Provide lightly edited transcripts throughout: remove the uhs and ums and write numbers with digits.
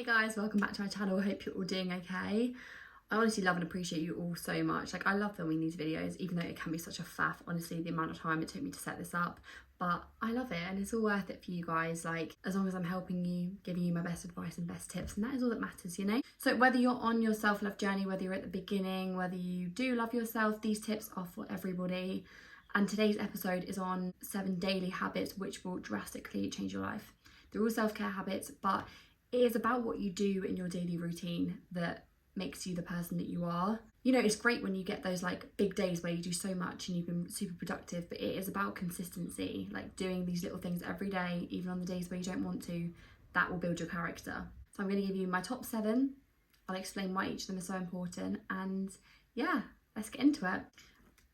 Hey guys, welcome back to my channel. I hope you're all doing okay. I honestly love and appreciate you all so much. Like, I love filming these videos, even though it can be such a faff, honestly, the amount of time it took me to set this up. But I love it and it's all worth it for you guys, like, as long as I'm helping you, giving you my best advice and best tips, and that is all that matters, you know? So whether you're on your self-love journey, whether you're at the beginning, whether you do love yourself, these tips are for everybody. And today's episode is on 7 daily habits which will drastically change your life. They're all self-care habits, but it is about what you do in your daily routine that makes you the person that you are. You know, it's great when you get those like big days where you do so much and you've been super productive, but it is about consistency, like doing these little things every day, even on the days where you don't want to. That will build your character. So I'm going to give you my top 7. I'll explain why each of them is so important, and yeah, let's get into it.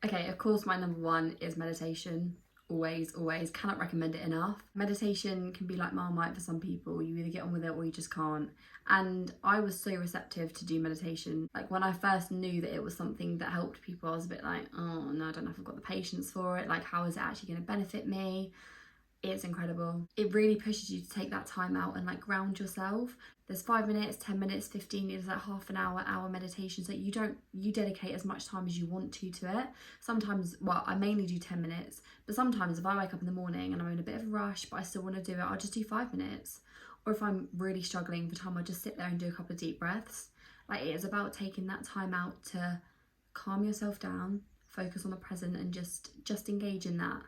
Okay, of course my number 1 is meditation. Always, cannot recommend it enough. Meditation can be like Marmite for some people. You either get on with it or you just can't. And I was so receptive to do meditation. Like, when I first knew that it was something that helped people, I was a bit like, oh no, I don't know if I've got the patience for it. Like, how is it actually going to benefit me? It's incredible. It really pushes you to take that time out and like ground yourself. There's 5 minutes, 10 minutes, 15 minutes, like half an hour meditation. So you dedicate as much time as you want to it. Sometimes, well, I mainly do 10 minutes, but sometimes if I wake up in the morning and I'm in a bit of a rush, but I still want to do it, I'll just do 5 minutes. Or if I'm really struggling for time, I'll just sit there and do a couple of deep breaths. Like, it is about taking that time out to calm yourself down, focus on the present, and just engage in that.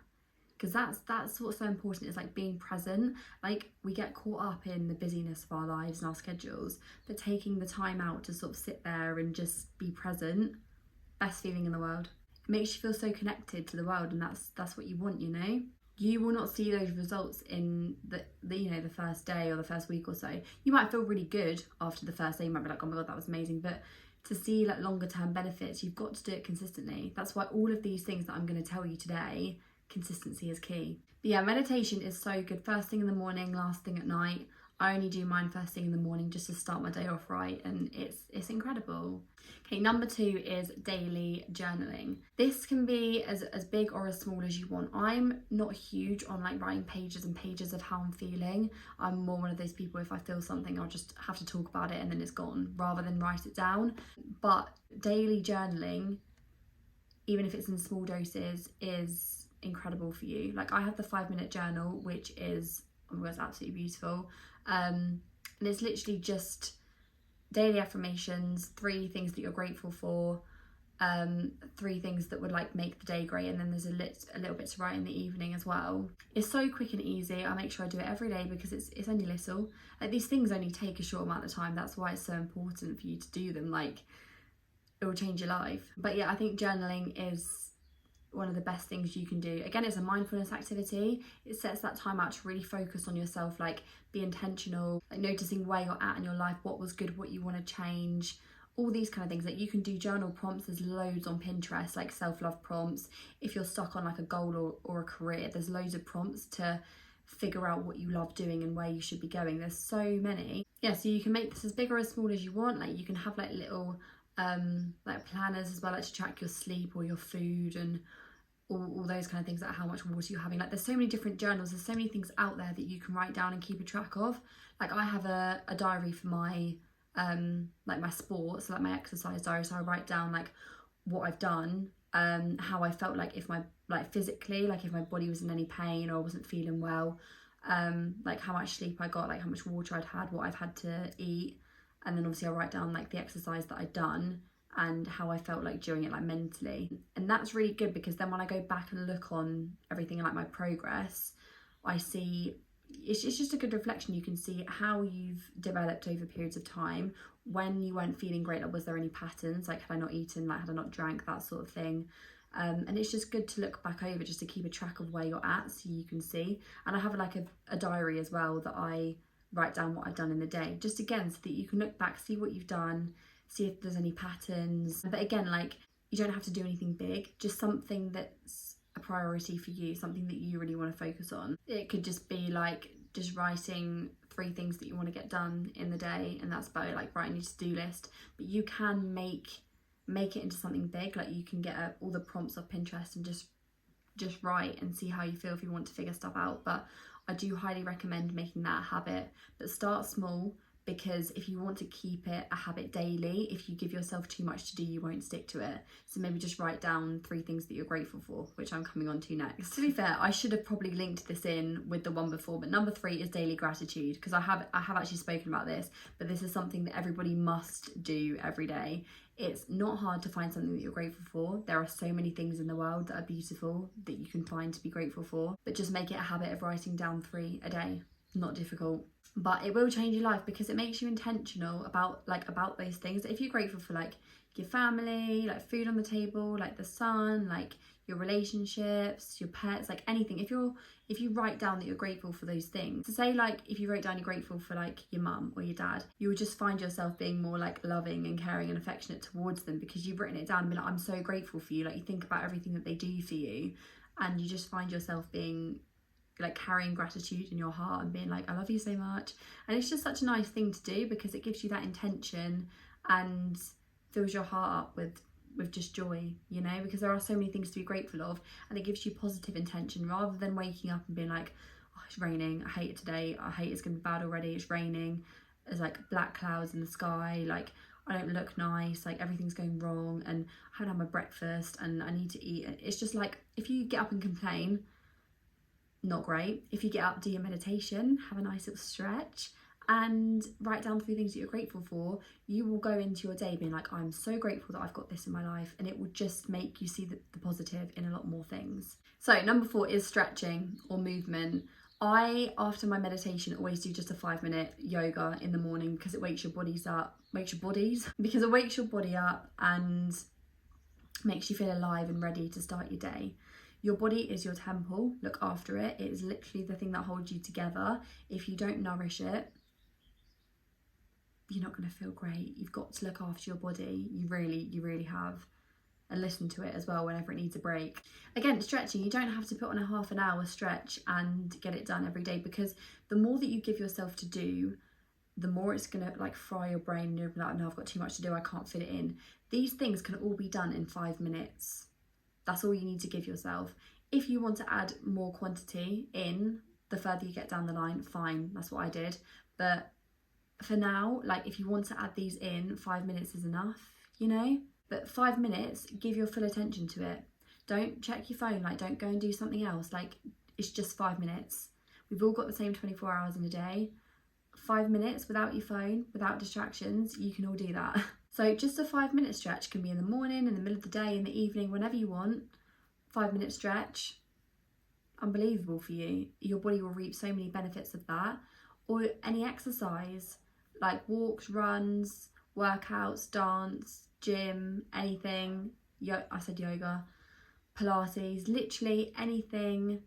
Because that's what's so important, is like being present. Like, we get caught up in the busyness of our lives and our schedules, but taking the time out to sort of sit there and just be present, best feeling in the world. It makes you feel so connected to the world, and that's what you want, you know? You will not see those results in the first day or the first week or so. You might feel really good after the first day. You might be like, oh my god, that was amazing. But to see like longer term benefits, you've got to do it consistently. That's why all of these things that I'm going to tell you today, consistency is key. But yeah, meditation is so good. First thing in the morning, last thing at night. I only do mine first thing in the morning just to start my day off right, and it's incredible. Okay, number 2 is daily journaling. This can be as big or as small as you want. I'm not huge on like writing pages and pages of how I'm feeling. I'm more one of those people, if I feel something, I'll just have to talk about it and then it's gone, rather than write it down. But daily journaling, even if it's in small doses, is incredible for you. Like, I have the 5-minute journal, which is, oh my god, it's absolutely beautiful. And it's literally just daily affirmations, 3 things that you're grateful for, 3 things that would like make the day great, and then there's a little bit to write in the evening as well. It's so quick and easy. I make sure I do it every day because it's only little. Like, these things only take a short amount of time. That's why it's so important for you to do them. Like, it will change your life. But yeah, I think journaling is one of the best things you can do. Again, it's a mindfulness activity. It sets that time out to really focus on yourself, like be intentional, like noticing where you're at in your life, what was good, what you want to change, all these kind of things. Like, you can do journal prompts. There's loads on Pinterest, like self-love prompts. If you're stuck on like a goal or a career, there's loads of prompts to figure out what you love doing and where you should be going. There's so many. Yeah, so you can make this as big or as small as you want. Like, you can have like little like planners as well, like to track your sleep or your food and all those kind of things, like how much water you're having. Like, there's so many different journals, there's so many things out there that you can write down and keep a track of. Like, I have a diary for my like my sports, so like my exercise diary. So I write down like what I've done, how I felt, like if my physically, like if my body was in any pain or I wasn't feeling well, like how much sleep I got, like how much water I'd had, what I've had to eat. And then obviously I write down like the exercise that I'd done and how I felt like during it, like mentally. And that's really good, because then when I go back and look on everything and like my progress, I see it's just a good reflection. You can see how you've developed over periods of time. When you weren't feeling great, like, was there any patterns? Like, had I not eaten, like had I not drank, that sort of thing. And it's just good to look back over, just to keep a track of where you're at, so you can see. And I have like a diary as well that I write down what I've done in the day, just again so that you can look back, see what you've done, see if there's any patterns. But again, like, you don't have to do anything big, just something that's a priority for you, something that you really want to focus on. It could just be like just writing 3 things that you want to get done in the day, and that's about it, like writing your to-do list. But you can make it into something big. Like, you can get all the prompts off Pinterest and just write and see how you feel if you want to figure stuff out. But I do highly recommend making that a habit. But start small, because if you want to keep it a habit daily, if you give yourself too much to do, you won't stick to it. So maybe just write down 3 things that you're grateful for, which I'm coming on to next. To be fair, I should have probably linked this in with the one before, but number 3 is daily gratitude, because I have actually spoken about this, but this is something that everybody must do every day. It's not hard to find something that you're grateful for. There are so many things in the world that are beautiful that you can find to be grateful for, but just make it a habit of writing down 3 a day. Not difficult, but it will change your life because it makes you intentional about those things. If you're grateful for like your family, like food on the table, like the sun, like your relationships, your pets, like anything, if you write down that you're grateful for those things, so say like if you wrote down you're grateful for like your mum or your dad, you will just find yourself being more like loving and caring and affectionate towards them because you've written it down and be like, I'm so grateful for you. Like you think about everything that they do for you and you just find yourself being like carrying gratitude in your heart and being like, I love you so much. And it's just such a nice thing to do because it gives you that intention and fills your heart up with just joy, you know, because there are so many things to be grateful of, and it gives you positive intention rather than waking up and being like, oh, it's raining, I hate it today, I hate it's gonna be bad already, it's raining, there's like black clouds in the sky, like I don't look nice, like everything's going wrong and I haven't had my breakfast and I need to eat. It's just like, if you get up and complain, not great. If you get up, do your meditation, have a nice little stretch and write down 3 things that you're grateful for, you will go into your day being like, I'm so grateful that I've got this in my life, and it will just make you see the positive in a lot more things. So number 4 is stretching or movement. I, after my meditation, always do just a 5-minute yoga in the morning because it wakes your body up and makes you feel alive and ready to start your day. Your body is your temple, look after it. It is literally the thing that holds you together. If you don't nourish it, you're not going to feel great. You've got to look after your body. You really have. And listen to it as well whenever it needs a break. Again, stretching, you don't have to put on a half an hour stretch and get it done every day, because the more that you give yourself to do, the more it's going to like fry your brain and you're like, no, I've got too much to do, I can't fit it in. These things can all be done in 5 minutes. That's all you need to give yourself. If you want to add more quantity in, the further you get down the line, fine, that's what I did. But for now, like if you want to add these in, 5 minutes is enough, you know? But 5 minutes, give your full attention to it. Don't check your phone, like don't go and do something else. Like it's just 5 minutes. We've all got the same 24 hours in a day. 5 minutes without your phone, without distractions, you can all do that. So just a 5-minute stretch can be in the morning, in the middle of the day, in the evening, whenever you want. 5-minute stretch, unbelievable for you. Your body will reap so many benefits of that. Or any exercise, like walks, runs, workouts, dance, gym, anything. I said yoga, Pilates, literally anything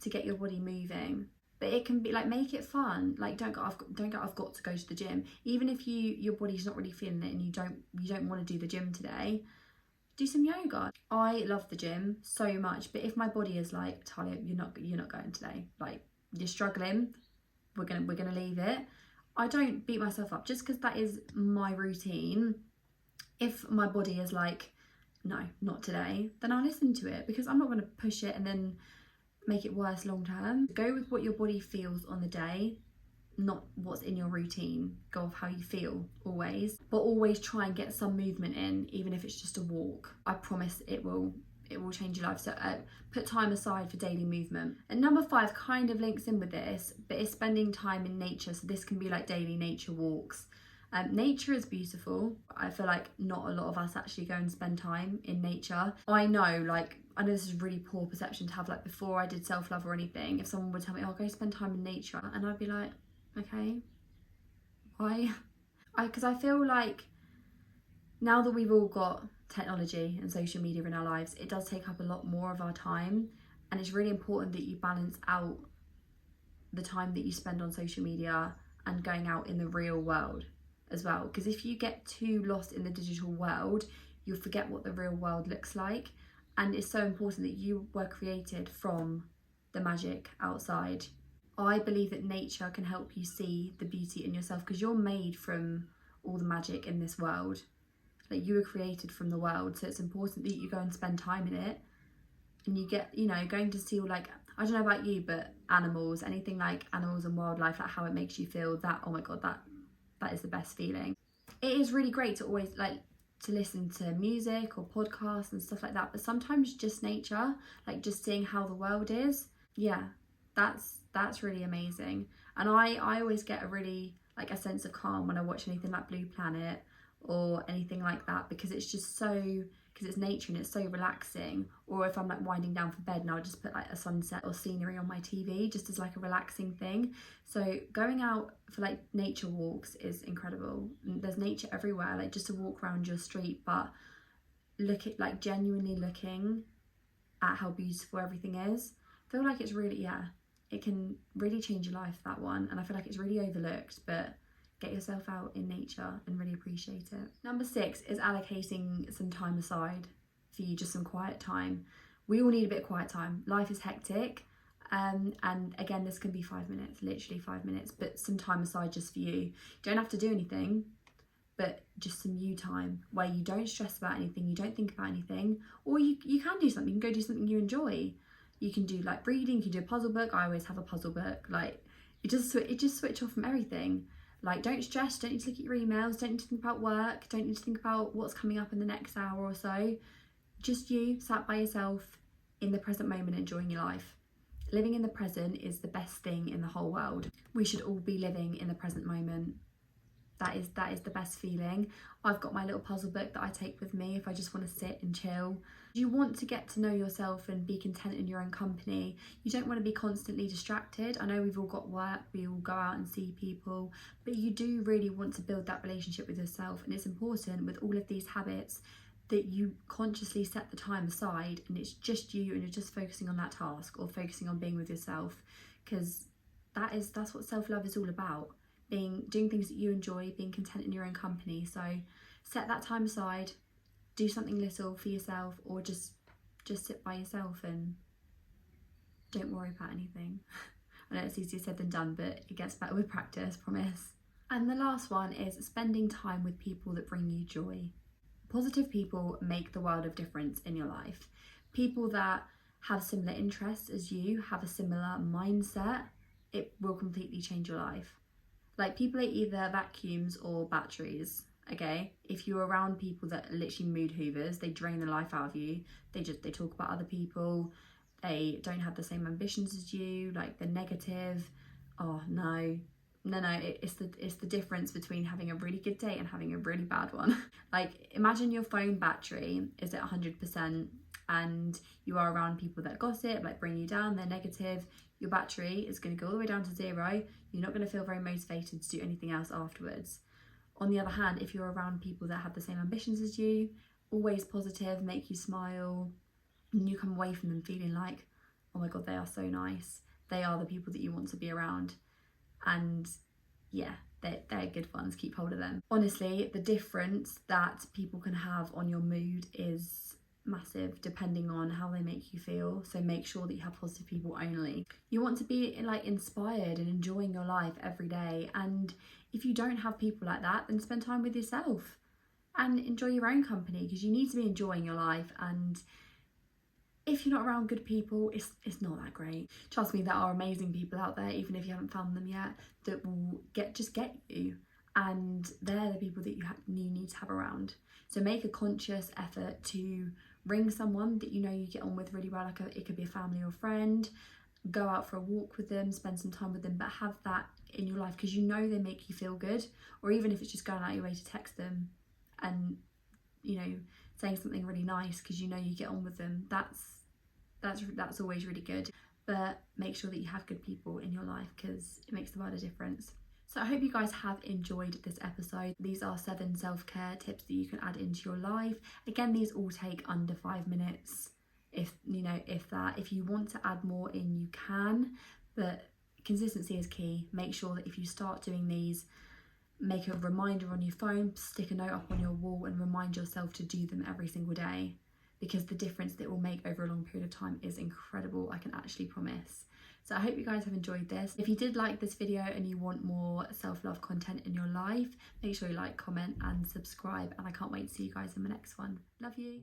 to get your body moving. But it can be like, make it fun. Like don't go, I've got to go to the gym. Even if your body's not really feeling it and you don't want to do the gym today, do some yoga. I love the gym so much, but if my body is like, Talia, you're not going today, like you're struggling, we're gonna leave it. I don't beat myself up just because that is my routine. If my body is like, no, not today, then I'll listen to it, because I'm not going to push it and then make it worse long term. Go with what your body feels on the day, not what's in your routine. Go off how you feel always, but always try and get some movement in, even if it's just a walk. I promise it will change your life. So put time aside for daily movement. And number 5 kind of links in with this, but it's spending time in nature. So this can be like daily nature walks. Nature is beautiful. I feel like not a lot of us actually go and spend time in nature. I know this is really poor perception to have, like before I did self-love or anything, if someone would tell me, oh, go spend time in nature, and I'd be like, okay, why? Because I feel like now that we've all got technology and social media in our lives, it does take up a lot more of our time, and it's really important that you balance out the time that you spend on social media and going out in the real world as well. Because if you get too lost in the digital world, you'll forget what the real world looks like. And it's so important that you were created from the magic outside. I believe that nature can help you see the beauty in yourself, because you're made from all the magic in this world. Like you were created from the world, so it's important that you go and spend time in it, and you get, going to see all, like, I don't know about you, but animals, anything like animals and wildlife, like how it makes you feel, that, oh my god, that that is the best feeling. It is really great to always like to listen to music or podcasts and stuff like that, but sometimes just nature, like just seeing how the world is, yeah, that's really amazing. And I always get a really like a sense of calm when I watch anything like Blue Planet or anything like that, because it's just so, because it's nature and it's so relaxing. Or if I'm like winding down for bed and I'll just put like a sunset or scenery on my TV just as like a relaxing thing. So going out for like nature walks is incredible. There's nature everywhere, like just to walk around your street, but look at like genuinely looking at how beautiful everything is. I feel like it's really, yeah, it can really change your life, that one. And I feel like it's really overlooked, but get yourself out in nature and really appreciate it. Number 6 is allocating some time aside for you, just some quiet time. We all need a bit of quiet time. Life is hectic. And again, this can be 5 minutes, literally 5 minutes, but some time aside just for you. You don't have to do anything, but just some you time where you don't stress about anything, you don't think about anything, or you can do something. You can go do something you enjoy. You can do like reading, you can do a puzzle book. I always have a puzzle book. Like it just switch off from everything. Like don't stress, don't need to look at your emails, don't need to think about work, don't need to think about what's coming up in the next hour or so. Just you sat by yourself in the present moment, enjoying your life. Living in the present is the best thing in the whole world. We should all be living in the present moment. That is the best feeling. I've got my little puzzle book that I take with me if I just want to sit and chill. You want to get to know yourself and be content in your own company. You don't want to be constantly distracted. I know we've all got work, we all go out and see people, but you do really want to build that relationship with yourself. And it's important with all of these habits that you consciously set the time aside and it's just you and you're just focusing on that task or focusing on being with yourself, because that's what self-love is all about. Doing things that you enjoy, being content in your own company. So set that time aside, do something little for yourself, or just sit by yourself and don't worry about anything. I know it's easier said than done, but it gets better with practice, promise. And the last one is spending time with people that bring you joy. Positive people make the world of difference in your life. People that have similar interests as you, have a similar mindset, it will completely change your life. Like people are either vacuums or batteries, okay? If you're around people that are literally mood hoovers, they drain the life out of you. They talk about other people. They don't have the same ambitions as you, like they're negative. Oh no, it's the difference between having a really good day and having a really bad one. Like imagine your phone battery is at 100% and you are around people that gossip, like bring you down, they're negative. Your battery is going to go all the way down to 0. You're not going to feel very motivated to do anything else afterwards. On the other hand, if you're around people that have the same ambitions as you, always positive, make you smile, and you come away from them feeling like, oh my God, they are so nice. They are the people that you want to be around. And yeah, they're good ones. Keep hold of them. Honestly, the difference that people can have on your mood is massive depending on how they make you feel. So make sure that you have positive people only. You want to be like inspired and enjoying your life every day, and if you don't have people like that, then spend time with yourself and enjoy your own company, because you need to be enjoying your life. And if you're not around good people, it's not that great. Trust me, there are amazing people out there, even if you haven't found them yet, that will get you, and they're the people that you need to have around. So make a conscious effort to ring someone that you know you get on with really well, like it could be a family or friend. Go out for a walk with them, spend some time with them, but have that in your life because you know they make you feel good. Or even if it's just going out your way to text them and, you know, saying something really nice because you know you get on with them, that's always really good. But make sure that you have good people in your life because it makes the world a difference. So I hope you guys have enjoyed this episode. These are 7 self-care tips that you can add into your life. Again, these all take under 5 minutes, if that. If you want to add more in, you can, but consistency is key. Make sure that if you start doing these, make a reminder on your phone, stick a note up on your wall and remind yourself to do them every single day, because the difference that it will make over a long period of time is incredible, I can actually promise. So I hope you guys have enjoyed this. If you did like this video and you want more self-love content in your life, make sure you like, comment and subscribe, and I can't wait to see you guys in the next one. Love you.